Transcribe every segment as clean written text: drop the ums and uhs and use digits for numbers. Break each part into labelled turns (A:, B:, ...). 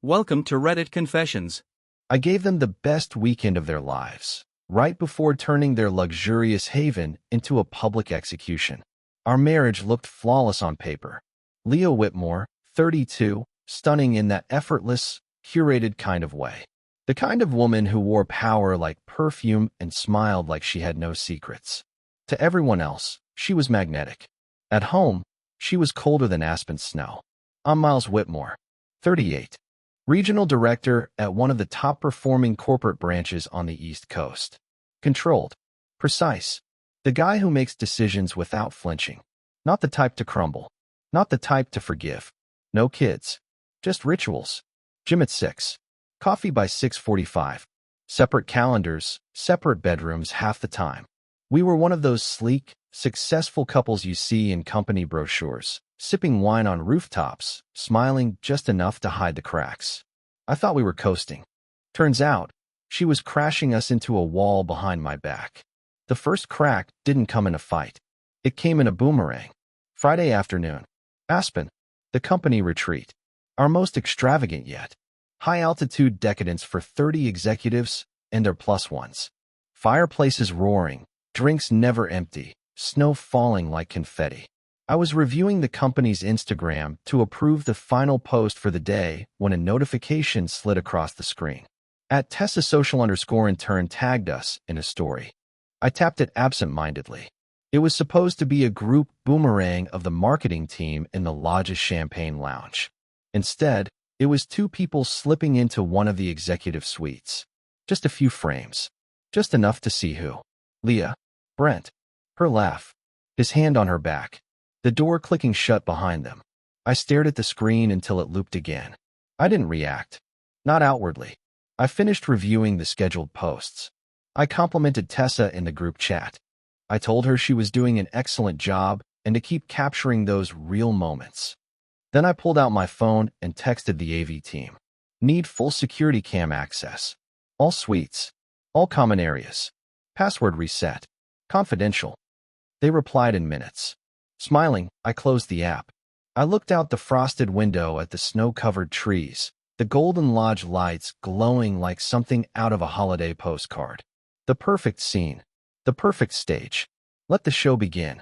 A: Welcome to Reddit Confessions.
B: I gave them the best weekend of their lives, right before turning their luxurious haven into a public execution. Our marriage looked flawless on paper. Leah Whitmore, 32, stunning in that effortless, curated kind of way. The kind of woman who wore power like perfume and smiled like she had no secrets. To everyone else, she was magnetic. At home, she was colder than aspen snow. I'm Miles Whitmore, 38. Regional director at one of the top-performing corporate branches on the East Coast. Controlled. Precise. The guy who makes decisions without flinching. Not the type to crumble. Not the type to forgive. No kids. Just rituals. Gym at 6. Coffee by 6:45. Separate calendars, separate bedrooms half the time. We were one of those sleek, successful couples you see in company brochures, sipping wine on rooftops, smiling just enough to hide the cracks. I thought we were coasting. Turns out, she was crashing us into a wall behind my back. The first crack didn't come in a fight. It came in a boomerang. Friday afternoon. Aspen. The company retreat. Our most extravagant yet. High-altitude decadence for 30 executives and their plus ones. Fireplaces roaring, drinks never empty, snow falling like confetti. I was reviewing the company's Instagram to approve the final post for the day when a notification slid across the screen. At Tessa_intern tagged us in a story. I tapped it absent-mindedly. It was supposed to be a group boomerang of the marketing team in the lodge's champagne lounge. Instead, it was two people slipping into one of the executive suites. Just a few frames. Just enough to see who. Leah. Brent. Her laugh. His hand on her back. The door clicking shut behind them. I stared at the screen until it looped again. I didn't react. Not outwardly. I finished reviewing the scheduled posts. I complimented Tessa in the group chat. I told her she was doing an excellent job and to keep capturing those real moments. Then I pulled out my phone and texted the AV team. Need full security cam access. All suites. All common areas. Password reset. Confidential. They replied in minutes. Smiling, I closed the app. I looked out the frosted window at the snow-covered trees, the Golden Lodge lights glowing like something out of a holiday postcard. The perfect scene. The perfect stage. Let the show begin.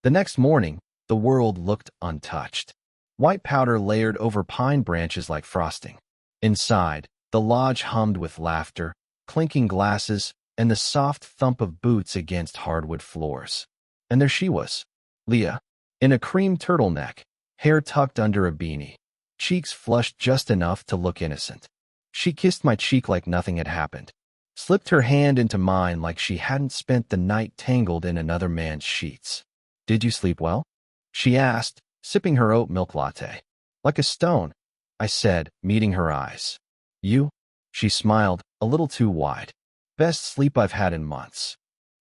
B: The next morning, the world looked untouched. White powder layered over pine branches like frosting. Inside, the lodge hummed with laughter, clinking glasses, and the soft thump of boots against hardwood floors. And there she was, Leah, in a cream turtleneck, hair tucked under a beanie, cheeks flushed just enough to look innocent. She kissed my cheek like nothing had happened, slipped her hand into mine like she hadn't spent the night tangled in another man's sheets. Did you sleep well? She asked, sipping her oat milk latte. Like a stone, I said, meeting her eyes. You? She smiled, a little too wide. Best sleep I've had in months.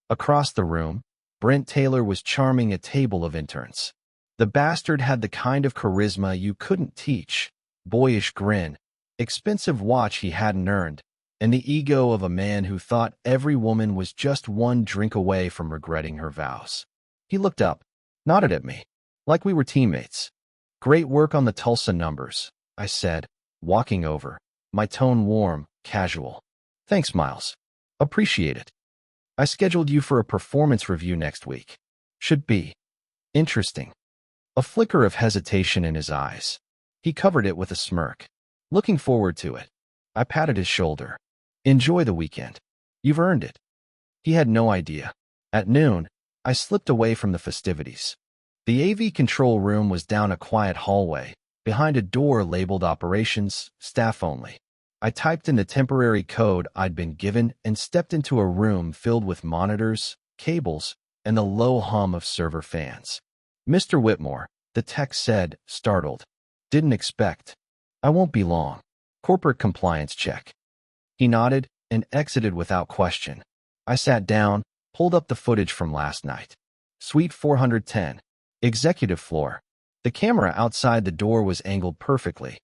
B: Across the room, Brent Taylor was charming a table of interns. The bastard had the kind of charisma you couldn't teach, boyish grin, expensive watch he hadn't earned, and the ego of a man who thought every woman was just one drink away from regretting her vows. He looked up, nodded at me, like we were teammates. Great work on the Tulsa numbers, I said, walking over, my tone warm, casual. Thanks, Miles. Appreciate it. I scheduled you for a performance review next week. Should be interesting. A flicker of hesitation in his eyes. He covered it with a smirk. Looking forward to it. I patted his shoulder. Enjoy the weekend. You've earned it. He had no idea. At noon, I slipped away from the festivities. The AV control room was down a quiet hallway, behind a door labeled Operations, Staff Only. I typed in the temporary code I'd been given and stepped into a room filled with monitors, cables, and the low hum of server fans. Mr. Whitmore, the text said, startled. Didn't expect. I won't be long. Corporate compliance check. He nodded and exited without question. I sat down, pulled up the footage from last night. Suite 410. Executive floor. The camera outside the door was angled perfectly.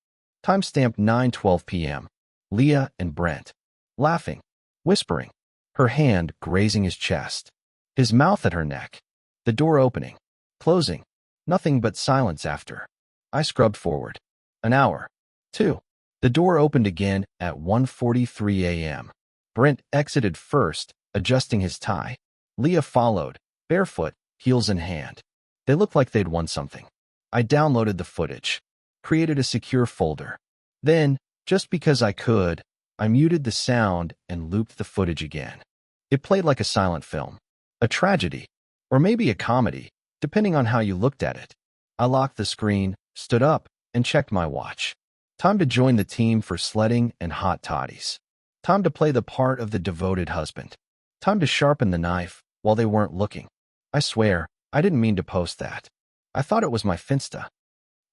B: Timestamp 9:12 p.m. Leah and Brent. Laughing. Whispering. Her hand grazing his chest. His mouth at her neck. The door opening. Closing. Nothing but silence after. I scrubbed forward. An hour. 2. The door opened again at 1:43 a.m. Brent exited first, adjusting his tie. Leah followed, barefoot, heels in hand. They looked like they'd won something. I downloaded the footage, created a secure folder. Then, just because I could, I muted the sound and looped the footage again. It played like a silent film, a tragedy, or maybe a comedy, depending on how you looked at it. I locked the screen, stood up, and checked my watch. Time to join the team for sledding and hot toddies. Time to play the part of the devoted husband. Time to sharpen the knife while they weren't looking. I swear, I didn't mean to post that. I thought it was my Finsta.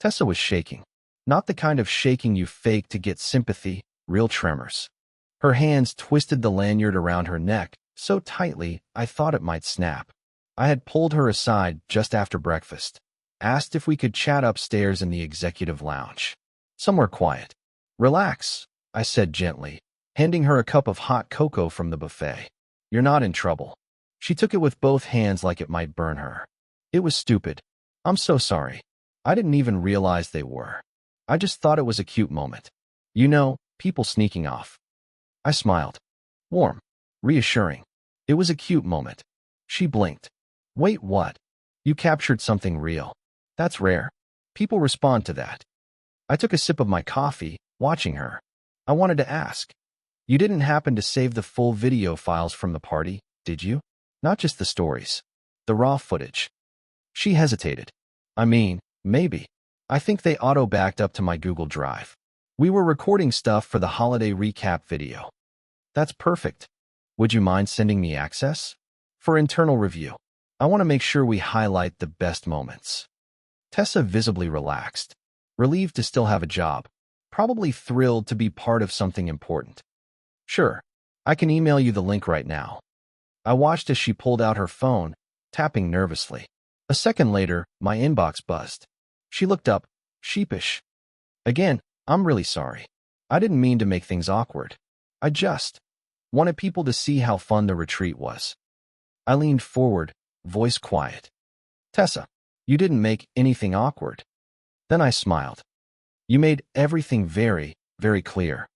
B: Tessa was shaking. Not the kind of shaking you fake to get sympathy, real tremors. Her hands twisted the lanyard around her neck so tightly I thought it might snap. I had pulled her aside just after breakfast, asked if we could chat upstairs in the executive lounge. Somewhere quiet. Relax, I said gently, handing her a cup of hot cocoa from the buffet. You're not in trouble. She took it with both hands like it might burn her. It was stupid. I'm so sorry. I didn't even realize they were. I just thought it was a cute moment. You know, people sneaking off. I smiled. Warm. Reassuring. It was a cute moment. She blinked. Wait, what? You captured something real. That's rare. People respond to that. I took a sip of my coffee, watching her. I wanted to ask. You didn't happen to save the full video files from the party, did you? Not just the stories. The raw footage. She hesitated. I mean, maybe. I think they auto-backed up to my Google Drive. We were recording stuff for the holiday recap video. That's perfect. Would you mind sending me access? For internal review. I want to make sure we highlight the best moments. Tessa visibly relaxed, relieved to still have a job, probably thrilled to be part of something important. Sure, I can email you the link right now. I watched as she pulled out her phone, tapping nervously. A second later, my inbox buzzed. She looked up, sheepish. Again, I'm really sorry. I didn't mean to make things awkward. I just wanted people to see how fun the retreat was. I leaned forward, voice quiet. Tessa, you didn't make anything awkward. Then I smiled. You made everything very, very clear.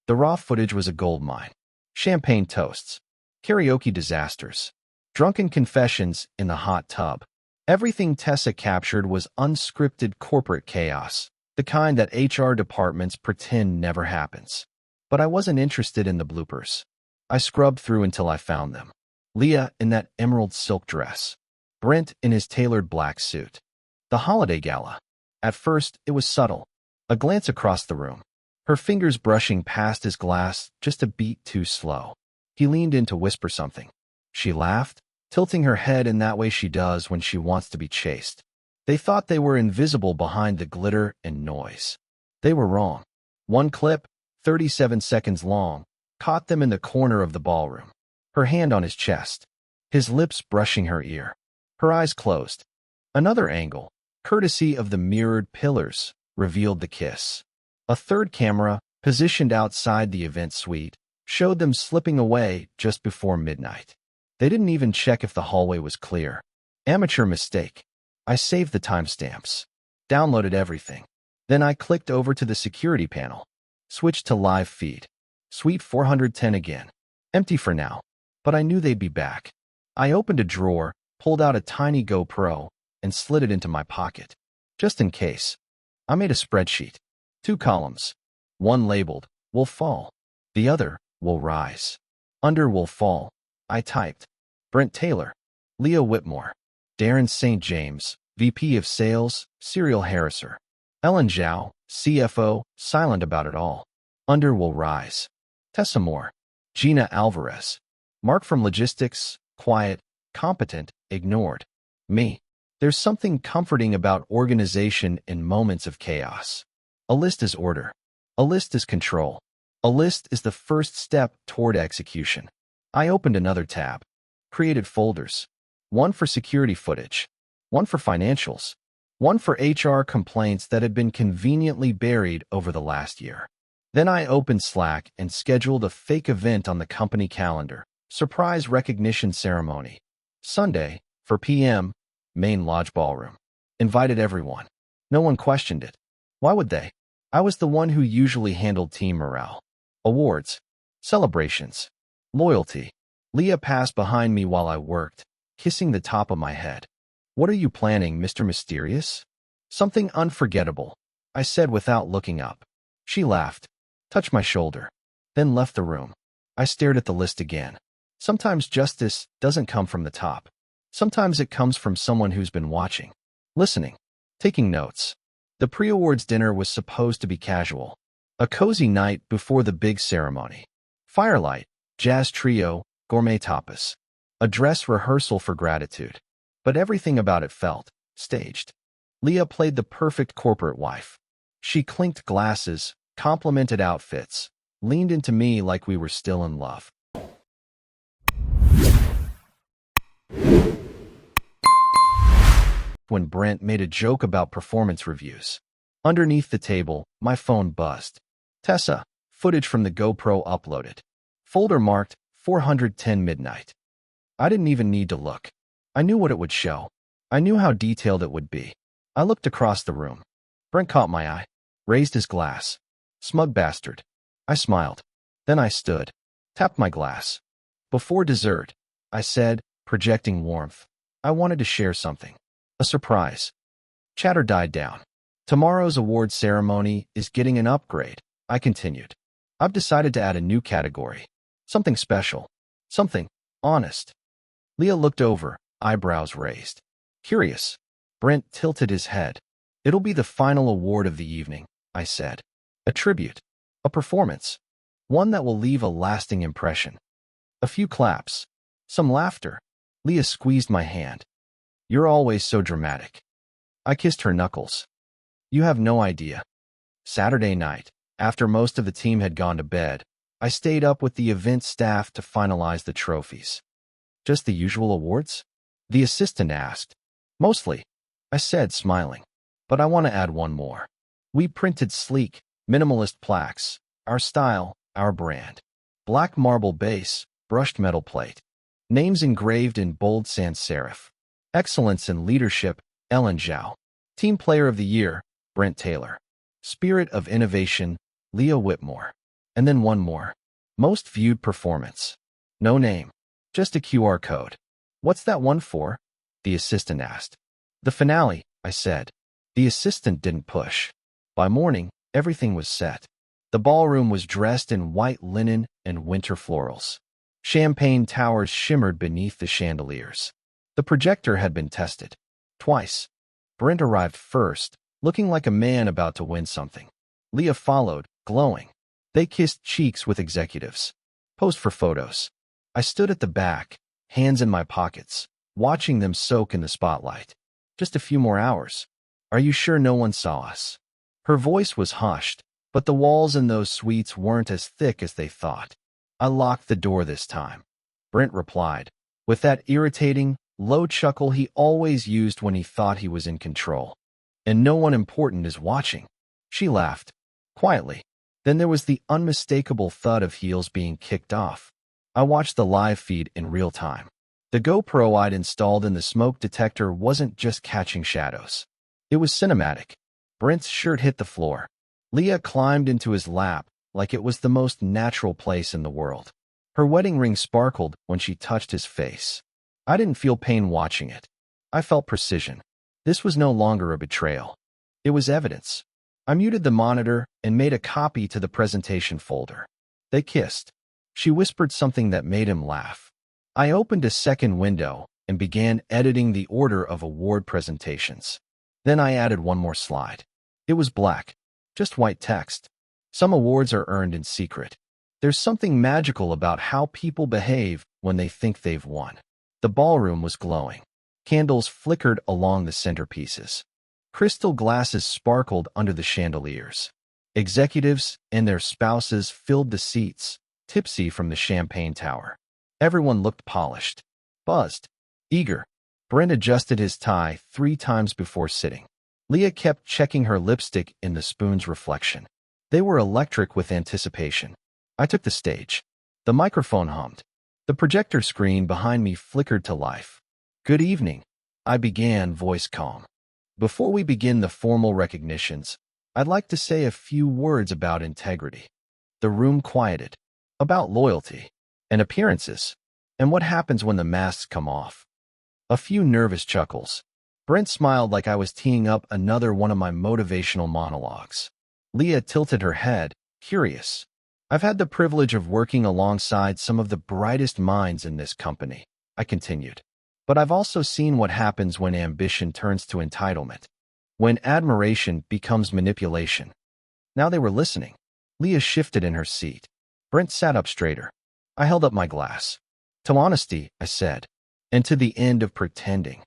B: The raw footage was a goldmine. Champagne toasts, karaoke disasters, drunken confessions in the hot tub. Everything Tessa captured was unscripted corporate chaos, the kind that HR departments pretend never happens. But I wasn't interested in the bloopers. I scrubbed through until I found them. Leah in that emerald silk dress. Brent in his tailored black suit. The holiday gala. At first, it was subtle. A glance across the room. Her fingers brushing past his glass just a beat too slow. He leaned in to whisper something. She laughed, tilting her head in that way she does when she wants to be chased. They thought they were invisible behind the glitter and noise. They were wrong. One clip, 37 seconds long, caught them in the corner of the ballroom. Her hand on his chest. His lips brushing her ear. Her eyes closed. Another angle, courtesy of the mirrored pillars, revealed the kiss. A third camera, positioned outside the event suite, showed them slipping away just before midnight. They didn't even check if the hallway was clear. Amateur mistake. I saved the timestamps. Downloaded everything. Then I clicked over to the security panel. Switched to live feed. Suite 410 again. Empty for now. But I knew they'd be back. I opened a drawer, pulled out a tiny GoPro, and slid it into my pocket. Just in case. I made a spreadsheet. 2 columns. One labeled, will fall. The other, will rise. Under will fall, I typed. Brent Taylor. Leo Whitmore. Darren St. James, VP of Sales, serial harasser. Ellen Zhao, CFO, silent about it all. Under will rise. Tessa Moore. Gina Alvarez. Mark from logistics, quiet, competent, ignored. Me. There's something comforting about organization in moments of chaos. A list is order. A list is control. A list is the first step toward execution. I opened another tab. Created folders. One for security footage. One for financials. One for HR complaints that had been conveniently buried over the last year. Then I opened Slack and scheduled a fake event on the company calendar. Surprise recognition ceremony. Sunday, 4 p.m., main lodge ballroom. Invited everyone. No one questioned it. Why would they? I was the one who usually handled team morale. Awards. Celebrations. Loyalty. Leah passed behind me while I worked, kissing the top of my head. "What are you planning, Mr. Mysterious?" "Something unforgettable," I said without looking up. She laughed, touched my shoulder, then left the room. I stared at the list again. Sometimes justice doesn't come from the top. Sometimes it comes from someone who's been watching, listening, taking notes. The pre-awards dinner was supposed to be casual. A cozy night before the big ceremony. Firelight, jazz trio, gourmet tapas. A dress rehearsal for gratitude. But everything about it felt staged. Leah played the perfect corporate wife. She clinked glasses, complimented outfits, leaned into me like we were still in love. When Brent made a joke about performance reviews. Underneath the table, my phone buzzed. Tessa, footage from the GoPro uploaded. Folder marked 410 midnight. I didn't even need to look. I knew what it would show. I knew how detailed it would be. I looked across the room. Brent caught my eye, raised his glass. Smug bastard. I smiled. Then I stood, tapped my glass. "Before dessert," I said, projecting warmth, "I wanted to share something. A surprise." Chatter died down. "Tomorrow's award ceremony is getting an upgrade," I continued. "I've decided to add a new category. Something special. Something honest." Leah looked over, eyebrows raised. Curious. Brent tilted his head. "It'll be the final award of the evening," I said. "A tribute. A performance. One that will leave a lasting impression." A few claps. Some laughter. Leah squeezed my hand. "You're always so dramatic." I kissed her knuckles. "You have no idea." Saturday night, after most of the team had gone to bed, I stayed up with the event staff to finalize the trophies. "Just the usual awards?" the assistant asked. "Mostly," I said, smiling. "But I want to add one more." We printed sleek, minimalist plaques. Our style, our brand. Black marble base, brushed metal plate. Names engraved in bold sans serif. Excellence in leadership, Ellen Zhao. Team Player of the Year, Brent Taylor. Spirit of Innovation, Leah Whitmore. And then one more. Most Viewed Performance. No name. Just a QR code. "What's that one for?" the assistant asked. "The finale," I said. The assistant didn't push. By morning, everything was set. The ballroom was dressed in white linen and winter florals. Champagne towers shimmered beneath the chandeliers. The projector had been tested. Twice. Brent arrived first, looking like a man about to win something. Leah followed, glowing. They kissed cheeks with executives. Posed for photos. I stood at the back, hands in my pockets, watching them soak in the spotlight. "Just a few more hours. Are you sure no one saw us?" Her voice was hushed, but the walls in those suites weren't as thick as they thought. "I locked the door this time," Brent replied, with that irritating, low chuckle he always used when he thought he was in control. "And no one important is watching." She laughed, quietly. Then there was the unmistakable thud of heels being kicked off. I watched the live feed in real time. The GoPro I'd installed in the smoke detector wasn't just catching shadows. It was cinematic. Brent's shirt hit the floor. Leah climbed into his lap like it was the most natural place in the world. Her wedding ring sparkled when she touched his face. I didn't feel pain watching it. I felt precision. This was no longer a betrayal. It was evidence. I muted the monitor and made a copy to the presentation folder. They kissed. She whispered something that made him laugh. I opened a second window and began editing the order of award presentations. Then I added one more slide. It was black, just white text. Some awards are earned in secret. There's something magical about how people behave when they think they've won. The ballroom was glowing. Candles flickered along the centerpieces. Crystal glasses sparkled under the chandeliers. Executives and their spouses filled the seats, tipsy from the champagne tower. Everyone looked polished, buzzed, eager. Brent adjusted his tie 3 times before sitting. Leah kept checking her lipstick in the spoon's reflection. They were electric with anticipation. I took the stage. The microphone hummed. The projector screen behind me flickered to life. "Good evening," I began, voice calm. "Before we begin the formal recognitions, I'd like to say a few words about integrity. The room quieted. About loyalty. And appearances. And what happens when the masks come off. A few nervous chuckles. Brent smiled like I was teeing up another one of my motivational monologues. Leah tilted her head, curious. I've had the privilege of working alongside some of the brightest minds in this company, I continued. But I've also seen what happens when ambition turns to entitlement. When admiration becomes manipulation. Now they were listening. Leah shifted in her seat. Brent sat up straighter. I held up my glass. To honesty, I said. And to the end of pretending.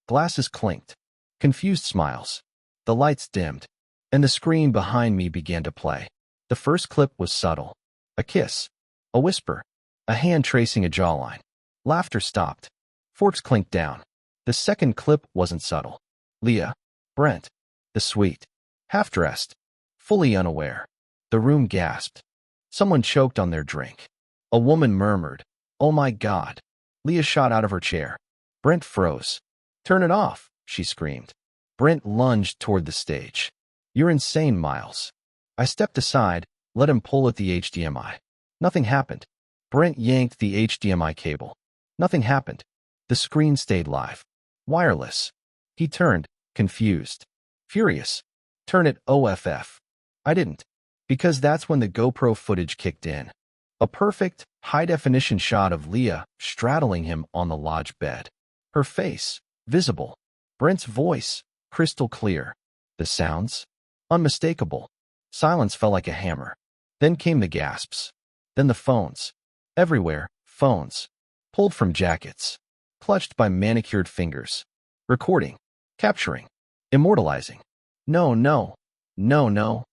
B: Glasses clinked. Confused smiles. The lights dimmed. And the screen behind me began to play. The first clip was subtle. A kiss. A whisper. A hand tracing a jawline. Laughter stopped. Forks clinked down. The second clip wasn't subtle. Leah. Brent. The sweet. Half-dressed. Fully unaware. The room gasped. Someone choked on their drink. A woman murmured, "Oh my God." Leah shot out of her chair. Brent froze. "Turn it off," she screamed. Brent lunged toward the stage. "You're insane, Miles." I stepped aside, let him pull at the HDMI. Nothing happened. Brent yanked the HDMI cable. Nothing happened. The screen stayed live. Wireless. He turned, confused. Furious. "Turn it OFF." I didn't. Because that's when the GoPro footage kicked in. A perfect, high-definition shot of Leah straddling him on the lodge bed. Her face, visible. Brent's voice, crystal clear. The sounds, unmistakable. Silence fell like a hammer. Then came the gasps. Then the phones. Everywhere, phones. Pulled from jackets. Clutched by manicured fingers. Recording. Capturing. Immortalizing. No, no. No, no.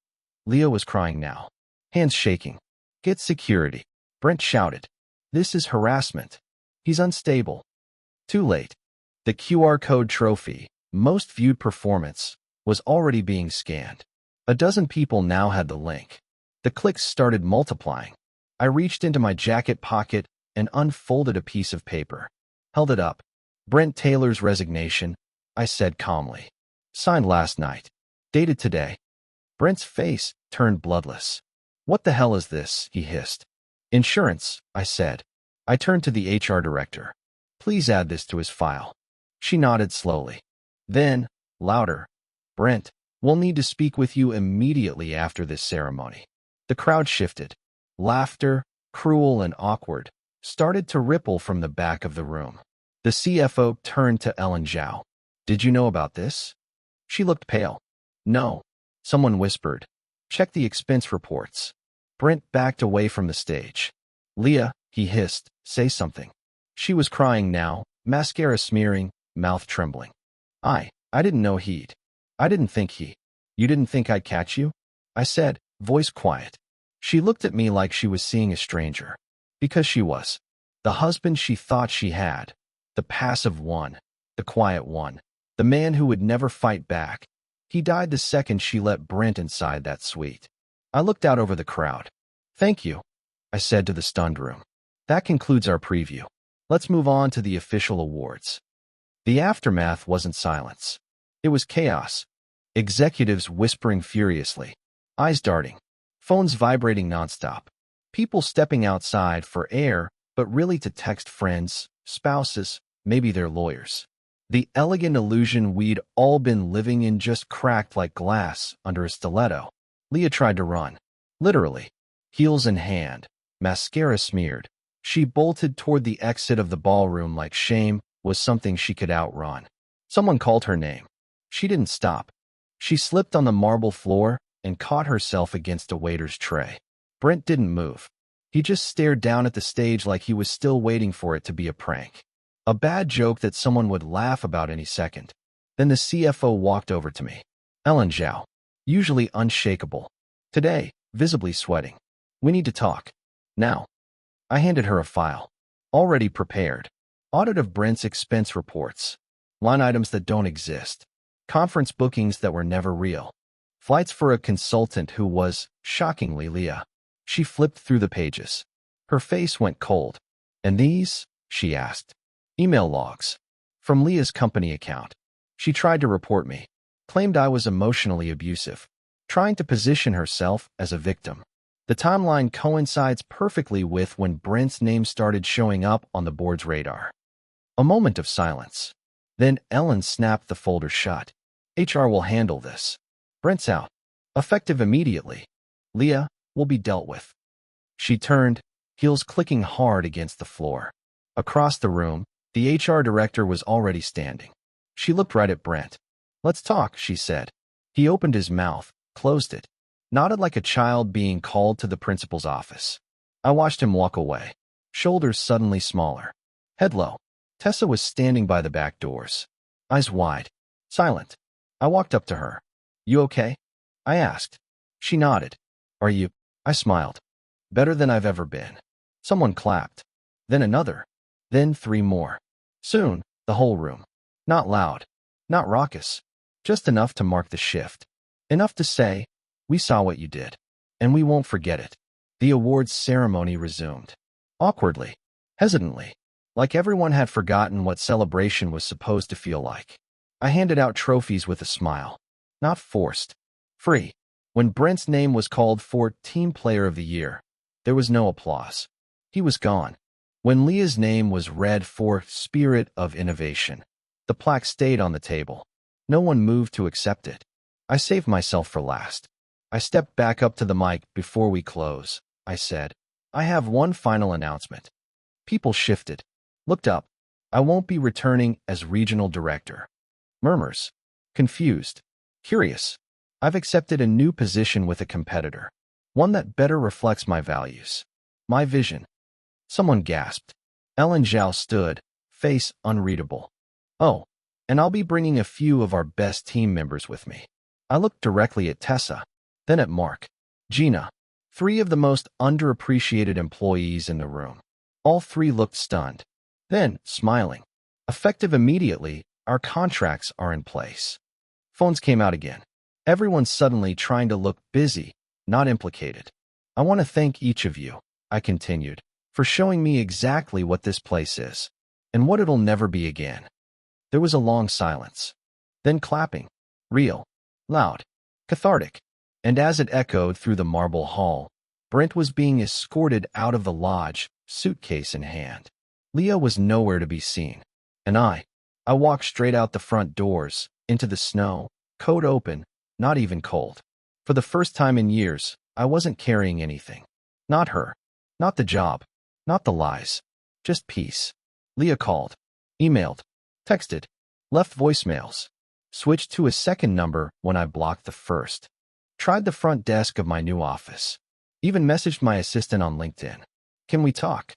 B: Leah was crying now. Hands shaking. "Get security." Brent shouted. "This is harassment. He's unstable." Too late. The QR code trophy, most viewed performance, was already being scanned. A dozen people now had the link. The clicks started multiplying. I reached into my jacket pocket and unfolded a piece of paper. Held it up. "Brent Taylor's resignation," I said calmly. "Signed last night. Dated today." Brent's face turned bloodless. "What the hell is this?" he hissed. "Insurance," I said. I turned to the HR director. "Please add this to his file." She nodded slowly. Then, louder, "Brent, we'll need to speak with you immediately after this ceremony." The crowd shifted. Laughter, cruel and awkward, started to ripple from the back of the room. The CFO turned to Ellen Zhao. "Did you know about this?" She looked pale. "No." Someone whispered, "Check the expense reports." Brent backed away from the stage. "Leah," he hissed, "say something." She was crying now, mascara smearing, mouth trembling. I didn't know he'd. I didn't think he. You didn't think I'd catch you?" I said, voice quiet. She looked at me like she was seeing a stranger. Because she was. The husband she thought she had. The passive one. The quiet one. The man who would never fight back. He died the second she let Brent inside that suite. I looked out over the crowd. "Thank you," I said to the stunned room. "That concludes our preview. Let's move on to the official awards." The aftermath wasn't silence. It was chaos. Executives whispering furiously. Eyes darting. Phones vibrating nonstop. People stepping outside for air, but really to text friends, spouses, maybe their lawyers. The elegant illusion we'd all been living in just cracked like glass under a stiletto. Leah tried to run. Literally. Heels in hand. Mascara smeared. She bolted toward the exit of the ballroom like shame was something she could outrun. Someone called her name. She didn't stop. She slipped on the marble floor and caught herself against a waiter's tray. Brent didn't move. He just stared down at the stage like he was still waiting for it to be a prank. A bad joke that someone would laugh about any second. Then the CFO walked over to me. Ellen Zhao. Usually unshakable. Today, visibly sweating. "We need to talk. Now." I handed her a file. Already prepared. Audit of Brent's expense reports. Line items that don't exist. Conference bookings that were never real. Flights for a consultant who was, shockingly, Leah. She flipped through the pages. Her face went cold. "And these?" she asked. "Email logs. From Leah's company account. She tried to report me. Claimed I was emotionally abusive. trying to position herself as a victim. The timeline coincides perfectly with when Brent's name started showing up on the board's radar. A moment of silence. Then Ellen snapped the folder shut. HR will handle this. Brent's out. Effective immediately. Leah will be dealt with. She turned, heels clicking hard against the floor. Across the room, the HR director was already standing. She looked right at Brent. "Let's talk," she said. He opened his mouth, closed it, nodded like a child being called to the principal's office. I watched him walk away, shoulders suddenly smaller, head low. Tessa was standing by the back doors, eyes wide, silent. I walked up to her. "You okay?" I asked. She nodded. "Are you?" I smiled. "Better than I've ever been." Someone clapped. Then another. Then 3 more. Soon, the whole room. Not loud, not raucous, just enough to mark the shift. Enough to say, "We saw what you did, and we won't forget it." The awards ceremony resumed. Awkwardly, hesitantly, like everyone had forgotten what celebration was supposed to feel like. I handed out trophies with a smile. Not forced. Free. When Brent's name was called for Team Player of the Year, there was no applause. He was gone. When Leah's name was read for Spirit of Innovation, the plaque stayed on the table. No one moved to accept it. I saved myself for last. I stepped back up to the mic. "Before we close," I said, "I have one final announcement." People shifted, looked up. "I won't be returning as regional director." Murmurs. Confused. Curious. "I've accepted a new position with a competitor. One that better reflects my values. My vision." Someone gasped. Ellen Zhao stood, face unreadable. "Oh, and I'll be bringing a few of our best team members with me." I looked directly at Tessa, then at Mark, Gina, 3 of the most underappreciated employees in the room. All 3 looked stunned. Then, smiling. "Effective immediately, our contracts are in place." Phones came out again. Everyone suddenly trying to look busy, not implicated. "I want to thank each of you," I continued, "for showing me exactly what this place is, and what it'll never be again." There was a long silence. Then clapping. Real. Loud. Cathartic. And as it echoed through the marble hall, Brent was being escorted out of the lodge, suitcase in hand. Leah was nowhere to be seen. And I walked straight out the front doors, into the snow, coat open, not even cold. For the first time in years, I wasn't carrying anything. Not her. Not the job. Not the lies. Just peace. Leah called. Emailed. Texted. Left voicemails. Switched to a second number when I blocked the first. Tried the front desk of my new office. Even messaged my assistant on LinkedIn. "Can we talk?"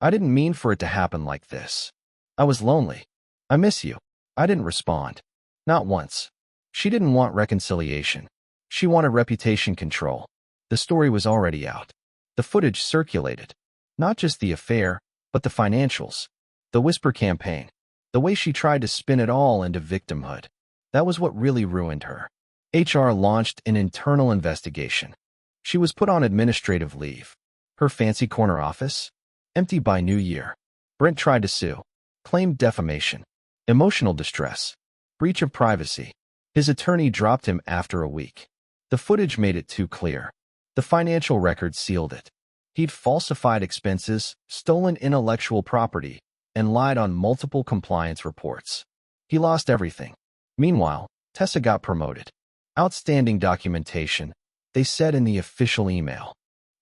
B: I didn't mean for it to happen like this. I was lonely. "I miss you." I didn't respond. Not once. She didn't want reconciliation. She wanted reputation control. The story was already out. The footage circulated. Not just the affair, but the financials. The whisper campaign. The way she tried to spin it all into victimhood. That was what really ruined her. HR launched an internal investigation. She was put on administrative leave. Her fancy corner office? Empty by New Year. Brent tried to sue. Claimed defamation. Emotional distress. Breach of privacy. His attorney dropped him after a week. The footage made it too clear. The financial records sealed it. He'd falsified expenses, stolen intellectual property, and lied on multiple compliance reports. He lost everything. Meanwhile, Tessa got promoted. Outstanding documentation, they said in the official email.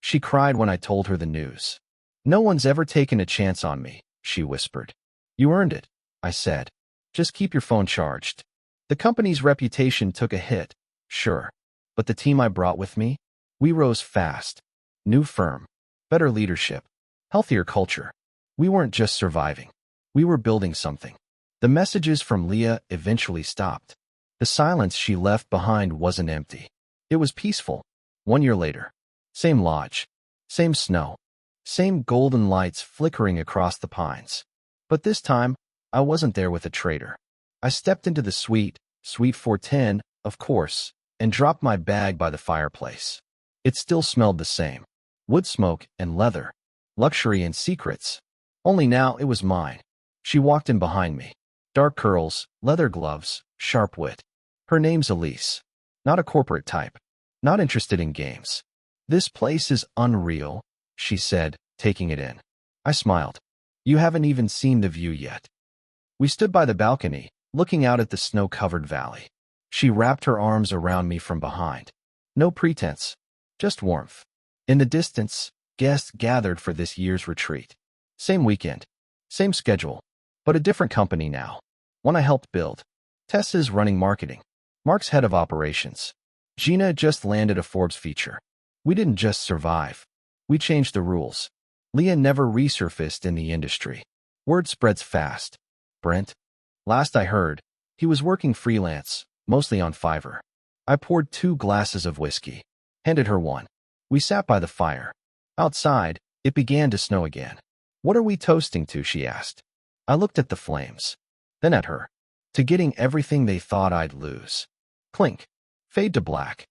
B: She cried when I told her the news. "No one's ever taken a chance on me," she whispered. "You earned it," I said. "Just keep your phone charged." The company's reputation took a hit, sure. But the team I brought with me? We rose fast. New firm. Better leadership. Healthier culture. We weren't just surviving. We were building something. The messages from Leah eventually stopped. The silence she left behind wasn't empty. It was peaceful. 1 year later. Same lodge. Same snow. Same golden lights flickering across the pines. But this time, I wasn't there with a traitor. I stepped into the suite 410, of course, and dropped my bag by the fireplace. It still smelled the same. Wood smoke and leather. Luxury and secrets. Only now it was mine. She walked in behind me. Dark curls, leather gloves, sharp wit. Her name's Elise. Not a corporate type. Not interested in games. This place is unreal, she said, taking it in. I smiled. You haven't even seen the view yet. We stood by the balcony, looking out at the snow-covered valley. She wrapped her arms around me from behind. No pretense, just warmth. In the distance, guests gathered for this year's retreat. Same weekend, same schedule, but a different company now. One I helped build. Tessa's running marketing. Mark's head of operations. Gina just landed a Forbes feature. We didn't just survive. We changed the rules. Leah never resurfaced in the industry. Word spreads fast. Brent? Last I heard, he was working freelance, mostly on Fiverr. I poured 2 glasses of whiskey. Handed her one. We sat by the fire. Outside, it began to snow again. What are we toasting to, she asked. I looked at the flames. Then at her. To getting everything they thought I'd lose. Clink. Fade to black.